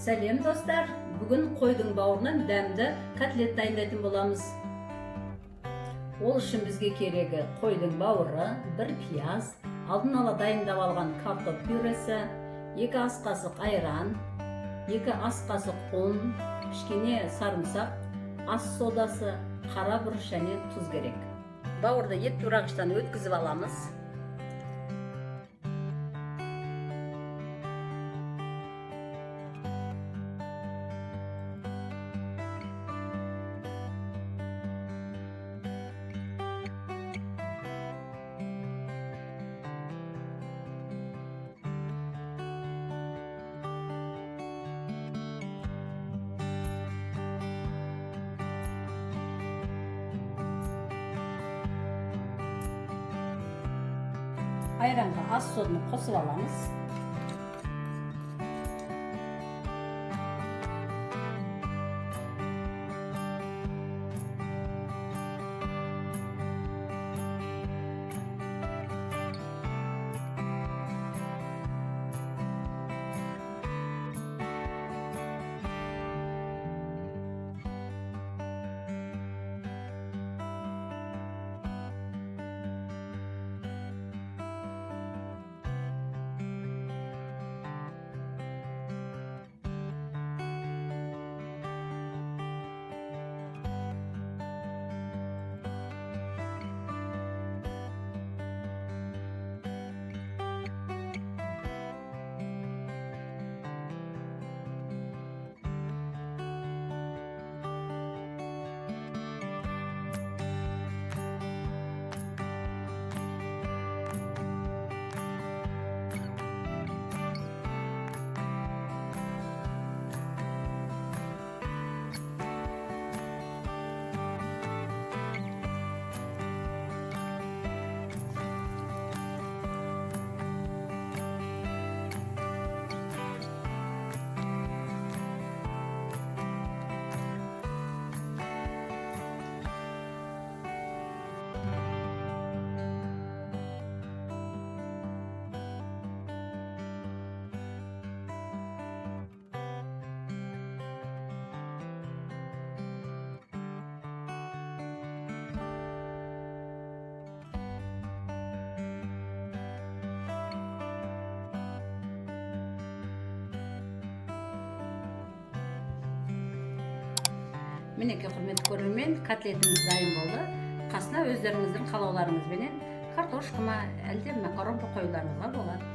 Сәлем достар, бүгін қойдың бауырынан дәмді котлет дайындайтын боламыз. Ол үшін бізге керегі қойдың бауыры, бір пияз, алдын ала дайындап алған картоп пюресі, 2 ас қасық айран, 2 ас қасық ұн, кішкене сарымсақ, ас содасы, қара бұрыш және тұз керек. Бауырды ет турағыштан өткізіп аламыз. Айранға ас соданы қосып аламыз. Мінекей құрметті көрермен, котлетіміз дайын болды. Қасына өздеріңіздің қалауларыңызбенен картошка ма, әлде макарон қоюларыңызға болады.